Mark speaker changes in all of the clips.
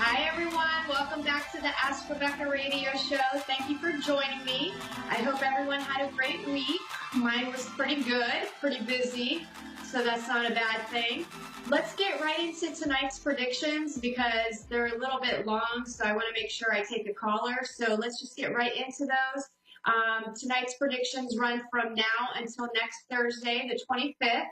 Speaker 1: Hi, everyone. Welcome back to the Ask Rebecca radio show. Thank you for joining me. I hope everyone had a great week. Mine was pretty good, pretty busy, so that's not a bad thing. Let's get right into tonight's predictions because they're a little bit long, so I want to make sure I take a caller. So let's just get right into those. Tonight's predictions run from now until next Thursday, the 25th.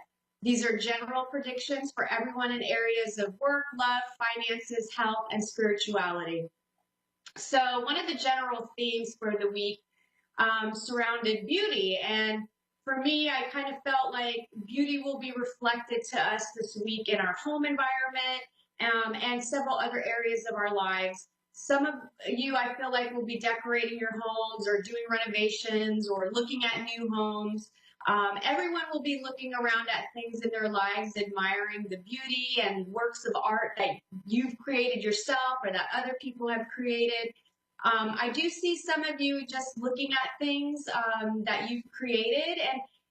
Speaker 1: These are general predictions for everyone in areas of work, love, finances, health, and spirituality. So one of the general themes for the week surrounded beauty. And for me, I kind of felt like beauty will be reflected to us this week in our home environment and several other areas of our lives. Some of you, I feel like, will be decorating your homes or doing renovations or looking at new homes. Everyone will be looking around at things in their lives, admiring the beauty and works of art that you've created yourself or that other people have created. I do see some of you just looking at things that you've created,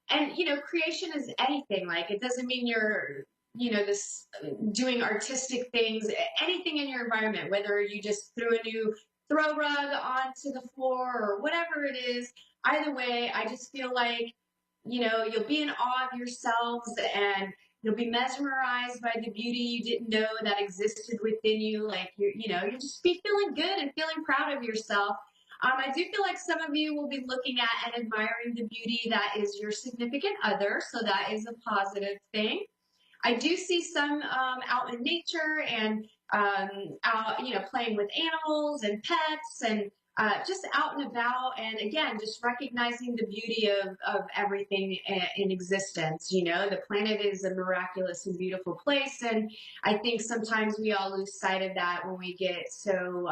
Speaker 1: and creation is anything. Like, it doesn't mean you're this doing artistic things, anything in your environment, whether you just threw a new throw rug onto the floor or whatever it is. Either way, I just feel like you'll be in awe of yourselves and you'll be mesmerized by the beauty you didn't know that existed within you. Like, you'll just be feeling good and feeling proud of yourself. I do feel like some of you will be looking at and admiring the beauty that is your significant other. So that is a positive thing. I do see some out in nature and out, playing with animals and pets and just out and about, and again, just recognizing the beauty of everything in existence. The planet is a miraculous and beautiful place, and I think sometimes we all lose sight of that when we get so,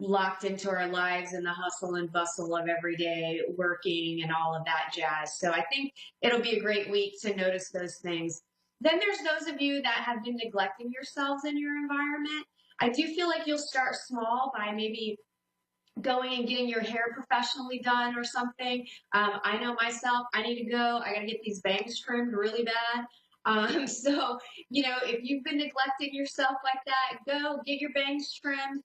Speaker 1: locked into our lives and the hustle and bustle of everyday working and all of that jazz. So I think it'll be a great week to notice those things. Then there's those of you that have been neglecting yourselves in your environment. I do feel like you'll start small by maybe going and getting your hair professionally done or something. I know myself, I need to go. I got to get these bangs trimmed really bad. So, if you've been neglecting yourself like that, go get your bangs trimmed.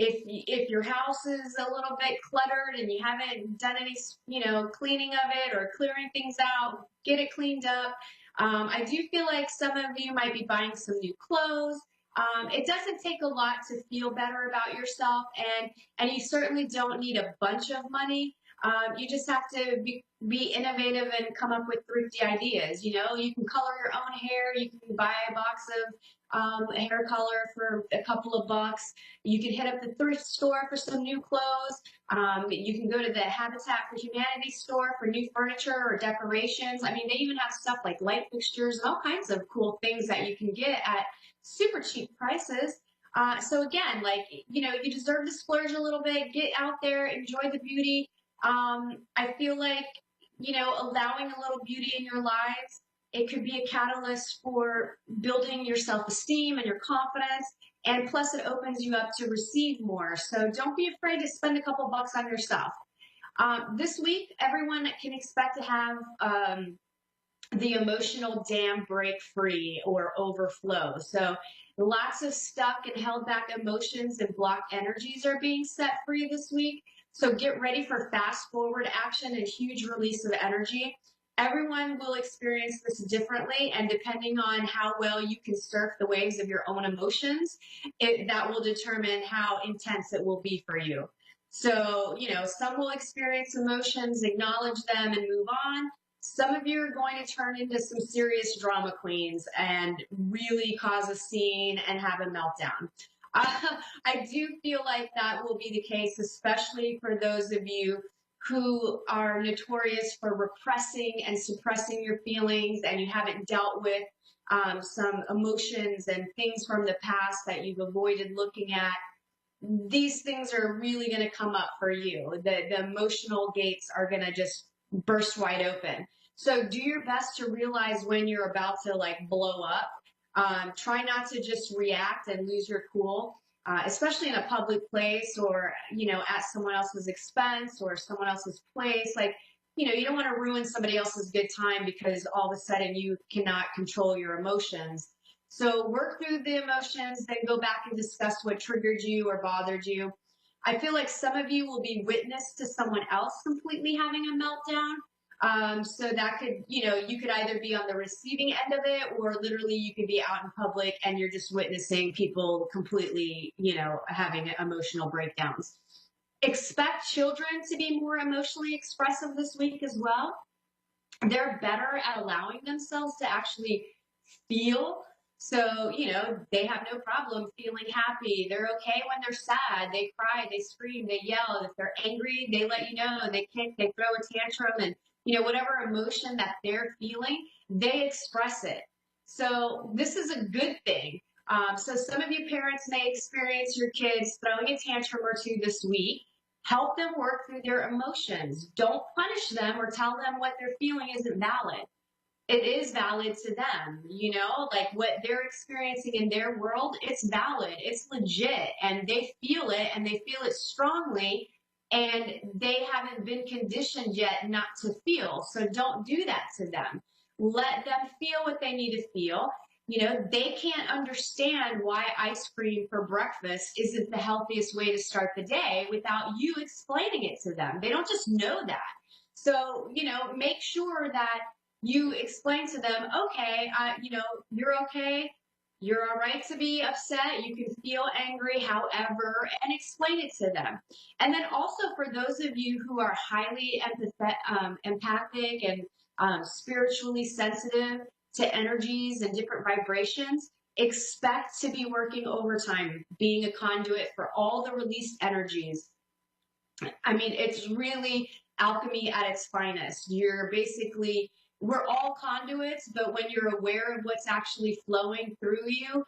Speaker 1: If your house is a little bit cluttered and you haven't done any, cleaning of it or clearing things out, get it cleaned up. I do feel like some of you might be buying some new clothes. It doesn't take a lot to feel better about yourself, and you certainly don't need a bunch of money. You just have to be innovative and come up with thrifty ideas. You can color your own hair. You can buy a box of hair color for a couple of bucks. You can hit up the thrift store for some new clothes. You can go to the Habitat for Humanity store for new furniture or decorations. I mean, they even have stuff like light fixtures and all kinds of cool things that you can get at super cheap prices. So again, you deserve to splurge a little bit, get out there, enjoy the beauty. I feel like, allowing a little beauty in your lives, it could be a catalyst for building your self-esteem and your confidence. And plus it opens you up to receive more. So don't be afraid to spend a couple bucks on yourself. This week, everyone can expect to have the emotional dam break free or overflow. So lots of stuck and held back emotions and blocked energies are being set free this week. So get ready for fast forward action and huge release of energy. Everyone will experience this differently, and depending on how well you can surf the waves of your own emotions, that will determine how intense it will be for you. So, some will experience emotions, acknowledge them, and move on. Some of you are going to turn into some serious drama queens and really cause a scene and have a meltdown. I do feel like that will be the case, especially for those of you who are notorious for repressing and suppressing your feelings, and you haven't dealt with some emotions and things from the past that you've avoided looking at. These things are really going to come up for you. The emotional gates are going to just burst wide open. So do your best to realize when you're about to blow up. Try not to just react and lose your cool, especially in a public place or, at someone else's expense or someone else's place. You don't want to ruin somebody else's good time because all of a sudden you cannot control your emotions. So work through the emotions, then go back and discuss what triggered you or bothered you. I feel like some of you will be witness to someone else completely having a meltdown. So that could, you could either be on the receiving end of it, or literally you could be out in public and you're just witnessing people completely, having emotional breakdowns. Expect children to be more emotionally expressive this week as well. They're better at allowing themselves to actually feel. So, they have no problem feeling happy. They're okay when they're sad. They cry, they scream, they yell. If they're angry, they let you know. They kick, they throw a tantrum, and, whatever emotion that they're feeling, they express it. So this is a good thing. So some of you parents may experience your kids throwing a tantrum or two this week. Help them work through their emotions. Don't punish them or tell them what they're feeling isn't valid. It is valid to them, like what they're experiencing in their world, it's valid, it's legit, and they feel it, and they feel it strongly, and they haven't been conditioned yet not to feel. So don't do that to them. Let them feel what they need to feel. They can't understand why ice cream for breakfast isn't the healthiest way to start the day without you explaining it to them. They don't just know that. So, make sure that you explain to them, okay, you're okay. You're all right to be upset. You can feel angry, however, and explain it to them. And then also for those of you who are highly empathic and spiritually sensitive to energies and different vibrations, expect to be working overtime, being a conduit for all the released energies. I mean, it's really alchemy at its finest. We're all conduits, but when you're aware of what's actually flowing through you,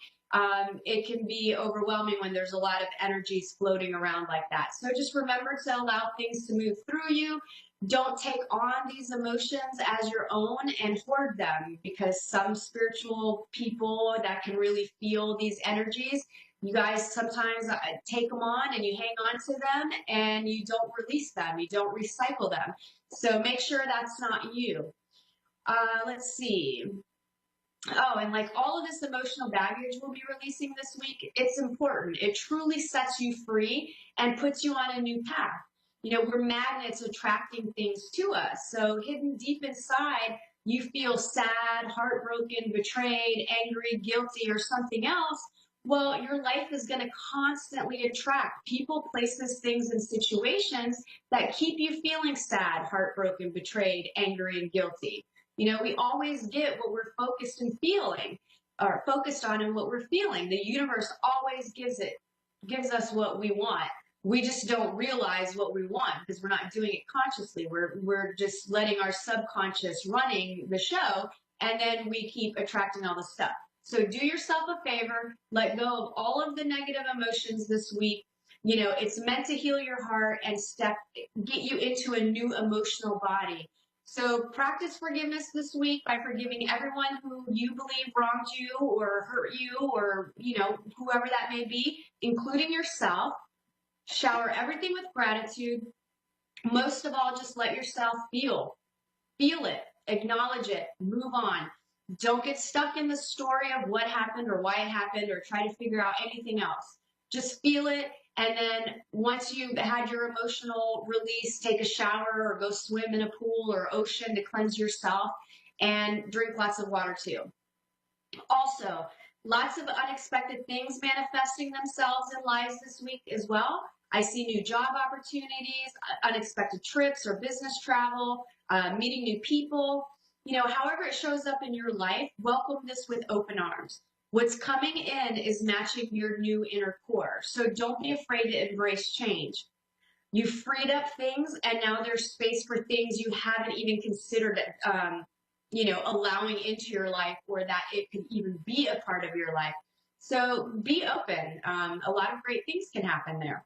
Speaker 1: it can be overwhelming when there's a lot of energies floating around like that. So just remember to allow things to move through you. Don't take on these emotions as your own and hoard them, because some spiritual people that can really feel these energies, you guys sometimes take them on and you hang on to them and you don't release them. You don't recycle them. So make sure that's not you. Let's see. Oh, and like all of this emotional baggage we'll be releasing this week, it's important. It truly sets you free and puts you on a new path. We're magnets attracting things to us. So hidden deep inside, you feel sad, heartbroken, betrayed, angry, guilty, or something else. Well, your life is going to constantly attract people, places, things, and situations that keep you feeling sad, heartbroken, betrayed, angry, and guilty. We always get what we're focused and feeling, or focused on and what we're feeling. The universe always gives us what we want. We just don't realize what we want because we're not doing it consciously. We're just letting our subconscious running the show, and then we keep attracting all the stuff. So do yourself a favor, let go of all of the negative emotions this week. It's meant to heal your heart and get you into a new emotional body. So practice forgiveness this week by forgiving everyone who you believe wronged you or hurt you, or, whoever that may be, including yourself. Shower everything with gratitude. Most of all, just let yourself feel it, acknowledge it, move on. Don't get stuck in the story of what happened or why it happened or try to figure out anything else. Just feel it. And then once you've had your emotional release, take a shower or go swim in a pool or ocean to cleanse yourself, and drink lots of water too. Also, lots of unexpected things manifesting themselves in lives this week as well. I see new job opportunities, unexpected trips or business travel, meeting new people. However it shows up in your life, welcome this with open arms. What's coming in is matching your new inner core. So don't be afraid to embrace change. You freed up things, and now there's space for things you haven't even considered, allowing into your life, or that it could even be a part of your life. So be open. A lot of great things can happen there.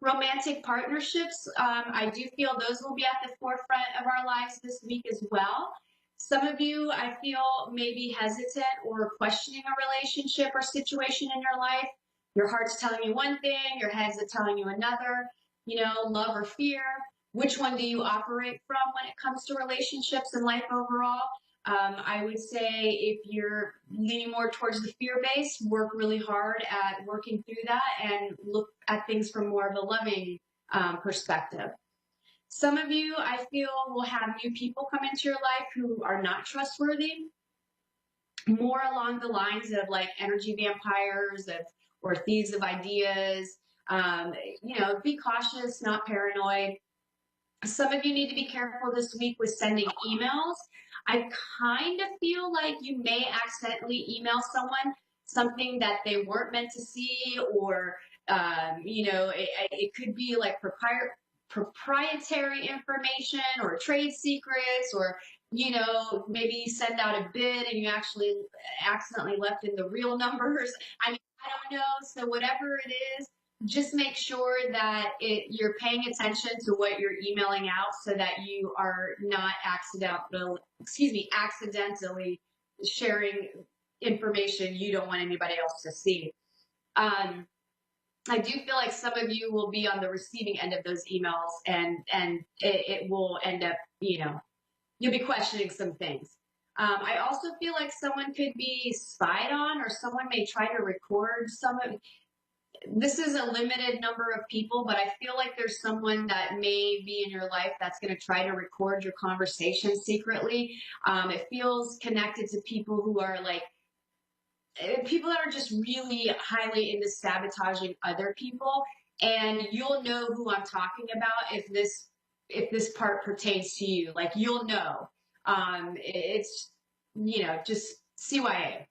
Speaker 1: Romantic partnerships, I do feel those will be at the forefront of our lives this week as well. Some of you, I feel, may be hesitant or questioning a relationship or situation in your life. Your heart's telling you one thing, your head's telling you another, love or fear. Which one do you operate from when it comes to relationships and life overall? I would say if you're leaning more towards the fear base, work really hard at working through that and look at things from more of a loving perspective. Some of you, I feel, will have new people come into your life who are not trustworthy, more along the lines of like energy vampires or thieves of ideas. Be cautious, not paranoid. Some of you need to be careful this week with sending emails. I kind of feel like you may accidentally email someone something that they weren't meant to see, or it could be like proprietary information or trade secrets, or maybe send out a bid and you actually accidentally left in the real numbers. I mean, I don't know. So whatever it is, just make sure that you're paying attention to what you're emailing out so that you are not accidentally sharing information you don't want anybody else to see. I do feel like some of you will be on the receiving end of those emails, and it will end up, you'll be questioning some things. I also feel like someone could be spied on, or someone may try to record some of. This is a limited number of people, but I feel like there's someone that may be in your life that's going to try to record your conversation secretly. It feels connected to people who are like, people that are just really highly into sabotaging other people. And you'll know who I'm talking about if this part pertains to you. Like, you'll know. It's, just CYA.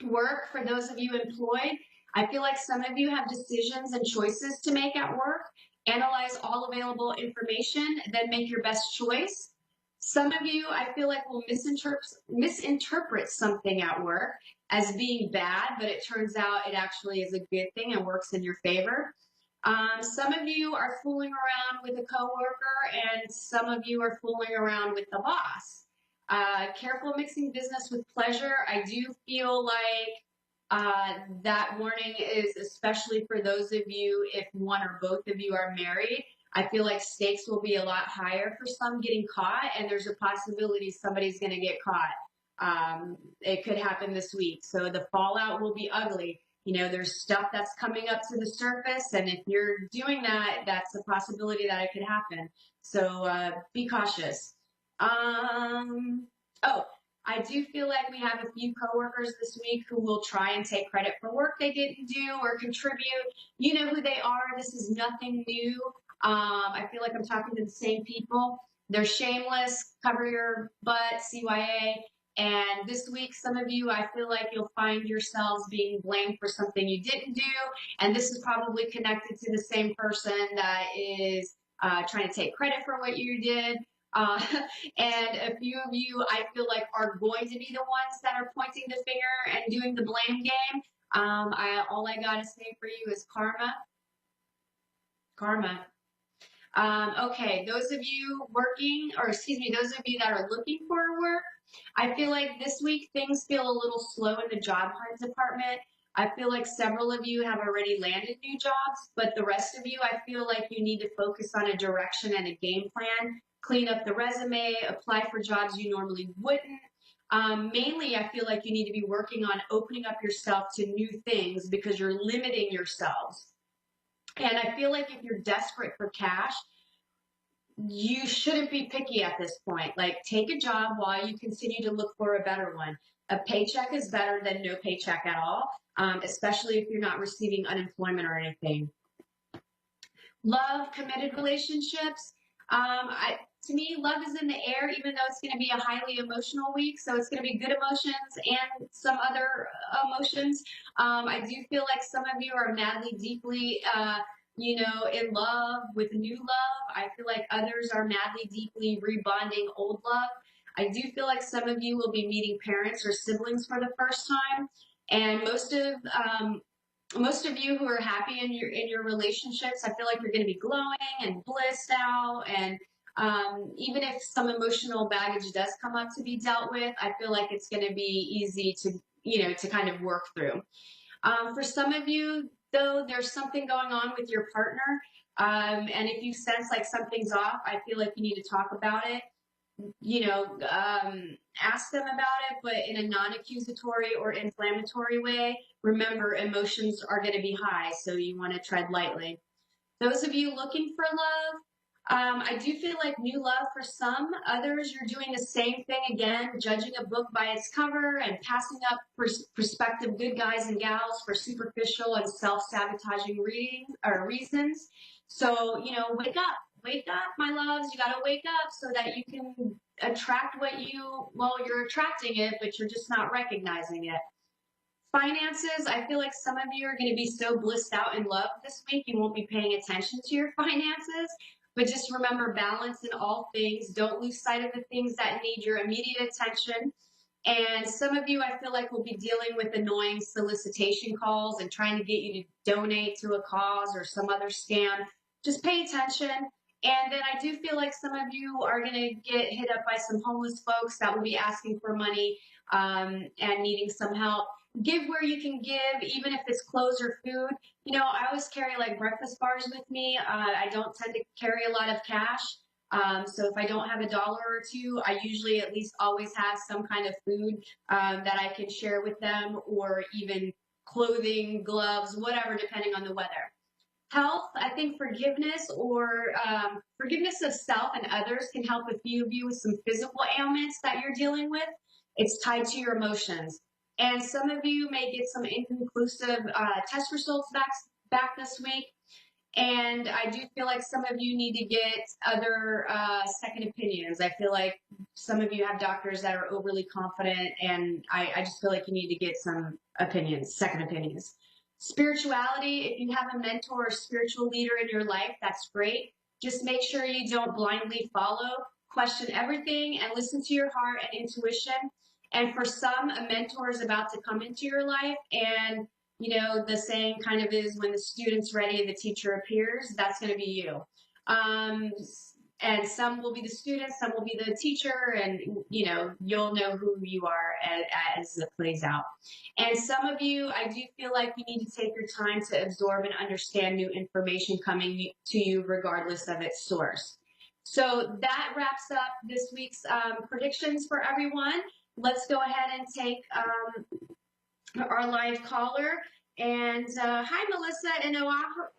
Speaker 1: Work, for those of you employed, I feel like some of you have decisions and choices to make at work. Analyze all available information, then make your best choice. Some of you, I feel like, will misinterpret something at work as being bad, but it turns out it actually is a good thing and works in your favor. Some of you are fooling around with a coworker, and some of you are fooling around with the boss. Careful mixing business with pleasure. I do feel like that warning is especially for those of you if one or both of you are married. I feel like stakes will be a lot higher for some getting caught, and there's a possibility somebody's going to get caught. It could happen this week. So the fallout will be ugly. There's stuff that's coming up to the surface, and if you're doing that, that's a possibility that it could happen. So be cautious. I do feel like we have a few coworkers this week who will try and take credit for work they didn't do or contribute. You know who they are. This is nothing new. I feel like I'm talking to the same people. They're shameless, cover your butt, CYA. And this week, some of you, I feel like you'll find yourselves being blamed for something you didn't do. And this is probably connected to the same person that is trying to take credit for what you did. And a few of you, I feel like, are going to be the ones that are pointing the finger and doing the blame game. All I got to say for you is karma. Karma. Okay, those of you those of you that are looking for work, I feel like this week things feel a little slow in the job hunt department. I feel like several of you have already landed new jobs, but the rest of you, I feel like you need to focus on a direction and a game plan. Clean up the resume, apply for jobs you normally wouldn't. Mainly, I feel like you need to be working on opening up yourself to new things because you're limiting yourselves. And I feel like if you're desperate for cash, you shouldn't be picky at this point. Like, take a job while you continue to look for a better one. A paycheck is better than no paycheck at all, especially if you're not receiving unemployment or anything. Love, committed relationships. To me, love is in the air, even though it's going to be a highly emotional week. So it's going to be good emotions and some other emotions. I do feel like some of you are madly, deeply, in love with new love. I feel like others are madly, deeply rebonding old love. I do feel like some of you will be meeting parents or siblings for the first time. And most of you who are happy in your relationships, I feel like you're going to be glowing and blissed out. And even if some emotional baggage does come up to be dealt with, I feel like it's going to be easy to kind of work through. For some of you, though, there's something going on with your partner. And if you sense like something's off, I feel like you need to talk about it. ask them about it, but in a non-accusatory or inflammatory way. Remember, emotions are going to be high, so you want to tread lightly. Those of you looking for love, I do feel like new love for some. Others, you're doing the same thing again, judging a book by its cover and passing up prospective good guys and gals for superficial and self-sabotaging reasons. So, wake up, my loves. You got to wake up so that you can attract you're attracting it, but you're just not recognizing it. Finances, I feel like some of you are going to be so blissed out in love this week, you won't be paying attention to your finances. But just remember balance in all things. Don't lose sight of the things that need your immediate attention. And some of you, I feel like, will be dealing with annoying solicitation calls and trying to get you to donate to a cause or some other scam. Just pay attention. And then I do feel like some of you are going to get hit up by some homeless folks that will be asking for money and needing some help. Give where you can give, even if it's clothes or food. I always carry like breakfast bars with me. I don't tend to carry a lot of cash. So if I don't have $1 or $2, I usually at least always have some kind of food that I can share with them, or even clothing, gloves, whatever, depending on the weather. Health, I think forgiveness of self and others can help a few of you with some physical ailments that you're dealing with. It's tied to your emotions. And some of you may get some inconclusive test results back this week. And I do feel like some of you need to get other second opinions. I feel like some of you have doctors that are overly confident, and I just feel like you need to get some second opinions. Spirituality, if you have a mentor or spiritual leader in your life, that's great. Just make sure you don't blindly follow. Question everything and listen to your heart and intuition. And for some, a mentor is about to come into your life, and the saying kind of is, when the student's ready, the teacher appears. That's going to be you. And some will be the student, some will be the teacher, and you'll know who you are as it plays out. And some of you, I do feel like you need to take your time to absorb and understand new information coming to you regardless of its source. So that wraps up this week's predictions for everyone. Let's go ahead and take our live caller. And hi, Melissa in Oahu,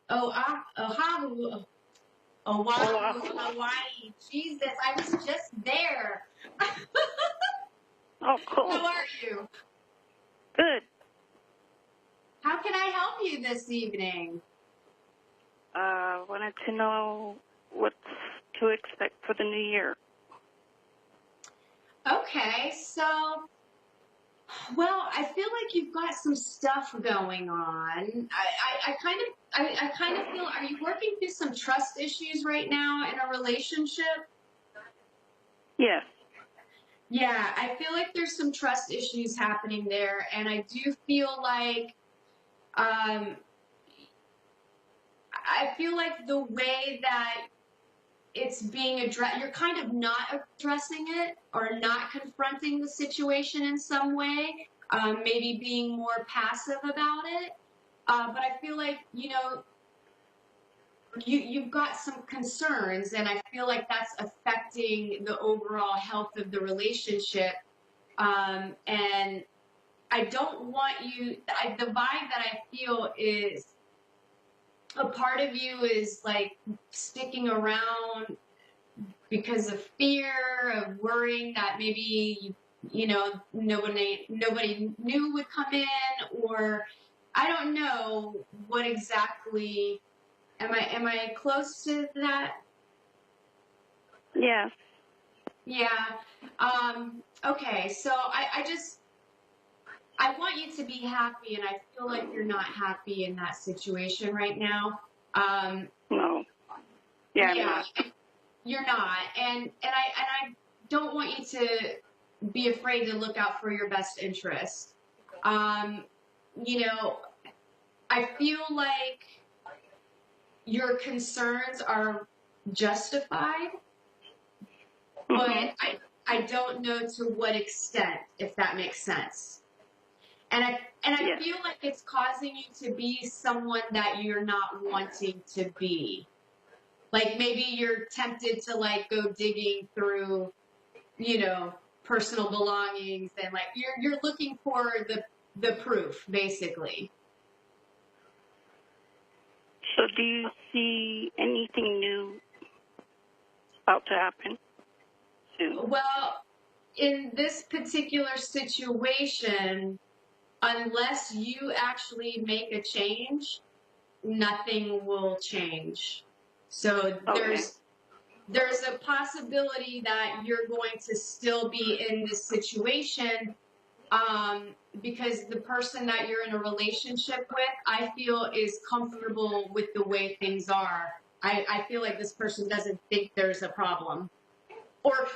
Speaker 1: Hawaii. Jesus, I was just there.
Speaker 2: Oh, cool.
Speaker 1: How are you?
Speaker 2: Good.
Speaker 1: How can I help you this evening?
Speaker 2: Wanted to know what to expect for the new year.
Speaker 1: Okay, so, well, I feel like you've got some stuff going on. I kind of feel, are you working through some trust issues right now in a relationship?
Speaker 2: Yes.
Speaker 1: Yeah, I feel like there's some trust issues happening there, and I do feel like, I feel like the way that it's being addressed, you're kind of not addressing it or not confronting the situation in some way, maybe being more passive about it. But I feel like, you've got some concerns, and I feel like that's affecting the overall health of the relationship. And I don't want the vibe that I feel is, a part of you is like sticking around because of fear, of worrying that maybe, nobody new would come in, or I don't know what exactly. Am I close to that?
Speaker 2: Yes.
Speaker 1: Yeah. Okay. So I want you to be happy, and I feel like you're not happy in that situation right now.
Speaker 2: No. Yeah.
Speaker 1: Yeah, you're not, and I don't want you to be afraid to look out for your best interest. I feel like your concerns are justified, but I don't know to what extent, if that makes sense. And I
Speaker 2: Yes.
Speaker 1: feel like it's causing you to be someone that you're not wanting to be. Like maybe you're tempted to like go digging through, personal belongings, and like you're looking for the proof, basically.
Speaker 2: So do you see anything new about to happen soon?
Speaker 1: Well, in this particular situation, unless you actually make a change, nothing will change. So
Speaker 2: Okay.
Speaker 1: there's a possibility that you're going to still be in this situation, because the person that you're in a relationship with, I feel, is comfortable with the way things are. I feel like this person doesn't think there's a problem, or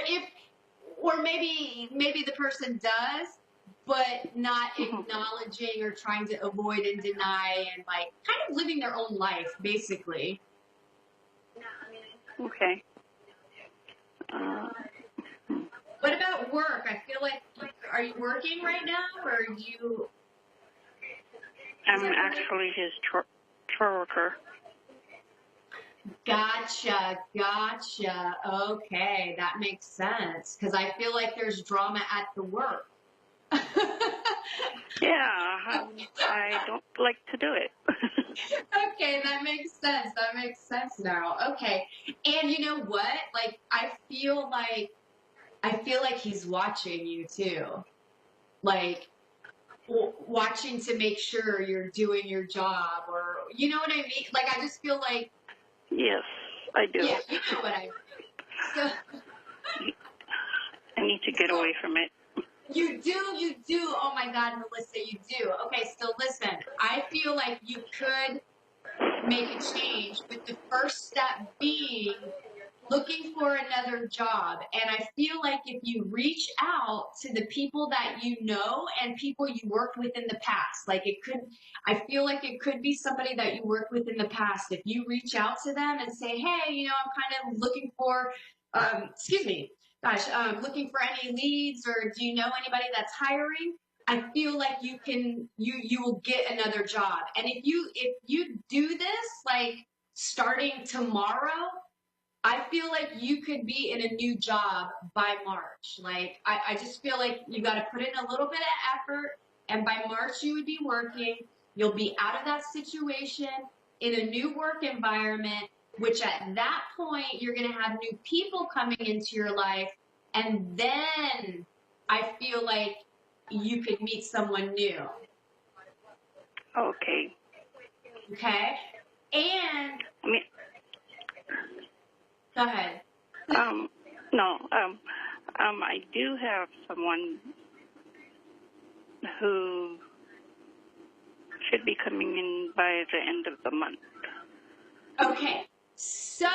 Speaker 1: if, or maybe the person does, but not acknowledging or trying to avoid and deny, and like kind of living their own life, basically.
Speaker 2: Okay.
Speaker 1: What about work? I feel like, are you working right now, or are you?
Speaker 2: I'm actually his chore worker.
Speaker 1: Gotcha. Okay, that makes sense, because I feel like there's drama at the work.
Speaker 2: Yeah, I don't like to do it.
Speaker 1: Okay, that makes sense. That makes sense now. Okay. And you know what? Like I feel like he's watching you too. Like watching to make sure you're doing your job, or you know what I mean? Like I just feel like,
Speaker 2: Yes, I do.
Speaker 1: yeah, you know what I mean. So
Speaker 2: I need to get away from it.
Speaker 1: you do. Oh my God, Melissa, you do. Okay, so listen, I feel like you could make a change, with the first step being looking for another job. And I feel like if you reach out to the people that you know and people you worked with in the past, like I feel like it could be somebody that you worked with in the past. If you reach out to them and say, hey, I'm kind of looking for, excuse me, gosh, looking for any leads, or do you know anybody that's hiring? I feel like you will get another job. And if you do this, like starting tomorrow, I feel like you could be in a new job by March. Like, I just feel like you got to put in a little bit of effort, and by March you would be working. You'll be out of that situation in a new work environment, which at that point you're going to have new people coming into your life. And then I feel like you could meet someone new.
Speaker 2: Okay.
Speaker 1: Okay? And
Speaker 2: I mean,
Speaker 1: go ahead.
Speaker 2: no, I do have someone who should be coming in by the end of the month.
Speaker 1: Okay, so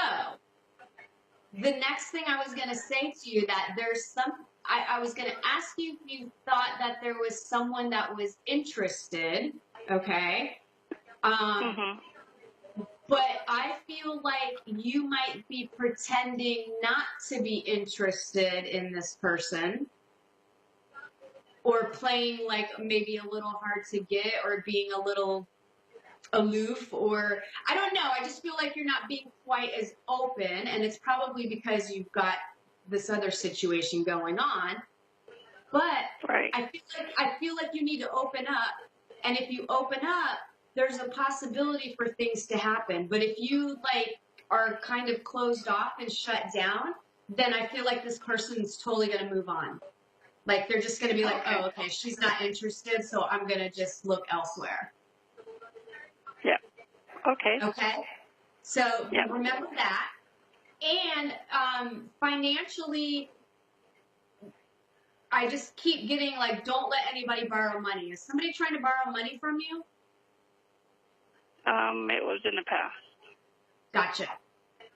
Speaker 1: the next thing I was going to say to you, that I was going to ask you if you thought that there was someone that was interested, okay? But I feel like you might be pretending not to be interested in this person, or playing like maybe a little hard to get, or being a little aloof, or I don't know. I just feel like you're not being quite as open, and it's probably because you've got this other situation going on. But
Speaker 2: Right.
Speaker 1: I feel like you need to open up, and if you open up, there's a possibility for things to happen. But if you like are kind of closed off and shut down, then I feel like this person's totally going to move on. Like they're just going to be like, oh, okay, she's not interested, so I'm going to just look elsewhere.
Speaker 2: Yeah. Okay.
Speaker 1: Okay. So
Speaker 2: Yeah.
Speaker 1: remember that. And financially, I just keep getting like, don't let anybody borrow money. Is somebody trying to borrow money from you?
Speaker 2: It was in the past.
Speaker 1: Gotcha.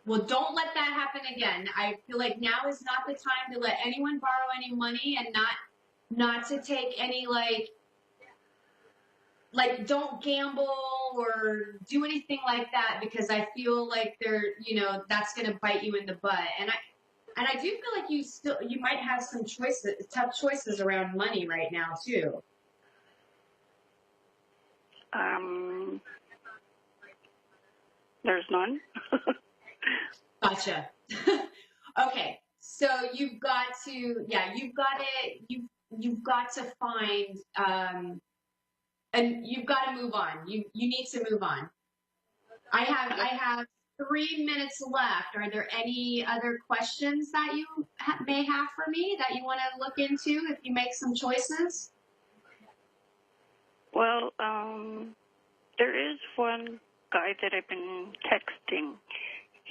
Speaker 1: Well, don't let that happen again. I feel like now is not the time to let anyone borrow any money, and not to take any like don't gamble or do anything like that, because I feel like that's going to bite you in the butt. And I do feel like you might have some tough choices around money right now too.
Speaker 2: There's none.
Speaker 1: Gotcha. Okay. So you've got to, yeah, you've got to find, and you've got to move on. You need to move on. I have 3 minutes left. Are there any other questions that you may have for me that you want to look into if you make some choices?
Speaker 2: Well, there is one guy that I've been texting,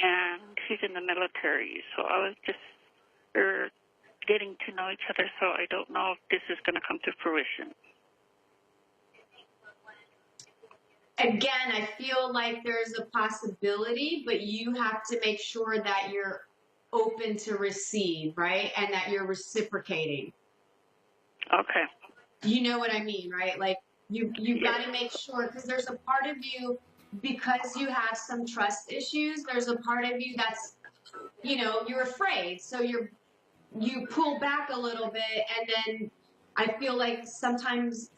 Speaker 2: and he's in the military. So I was just getting to know each other. So I don't know if this is going to come to fruition.
Speaker 1: Again, I feel like there's a possibility, but you have to make sure that you're open to receive, right? And that you're reciprocating.
Speaker 2: Okay.
Speaker 1: You know what I mean, right? Like you've got to make sure, because there's a part of you, because you have some trust issues, there's a part of you that's, you're afraid. So you pull back a little bit, and then I feel like sometimes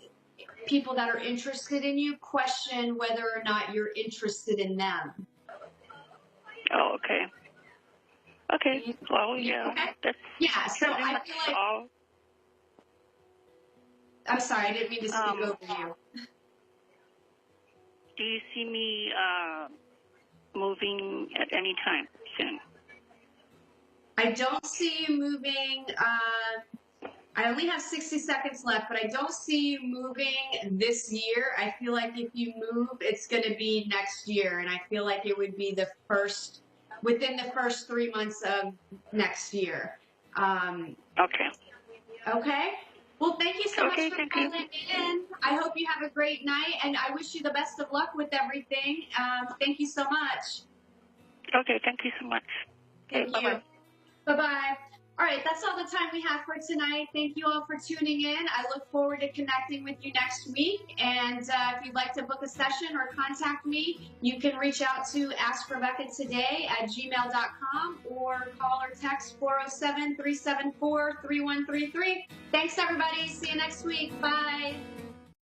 Speaker 1: people that are interested in you question whether or not you're interested in them.
Speaker 2: Oh, okay. Okay. Well, yeah.
Speaker 1: Okay.
Speaker 2: That's
Speaker 1: Yeah. So
Speaker 2: pretty
Speaker 1: I
Speaker 2: much
Speaker 1: feel like.
Speaker 2: all.
Speaker 1: I'm sorry, I didn't mean to speak over you.
Speaker 2: Do you see me moving at any time soon?
Speaker 1: I don't see you moving. I only have 60 seconds left, but I don't see you moving this year. I feel like if you move, it's going to be next year. And I feel like it would be within the first 3 months of next year.
Speaker 2: Okay.
Speaker 1: Okay. Well, thank you so much for calling in. I hope you have a great night, and I wish you the best of luck with everything. Thank you so much.
Speaker 2: Okay. Thank you so much.
Speaker 1: Thank you.
Speaker 2: Bye-bye.
Speaker 1: Bye-bye. All right, that's all the time we have for tonight. Thank you all for tuning in. I look forward to connecting with you next week. And if you'd like to book a session or contact me, you can reach out to AskRebecca@gmail.com or call or text 407-374-3133. Thanks, everybody. See you next week. Bye.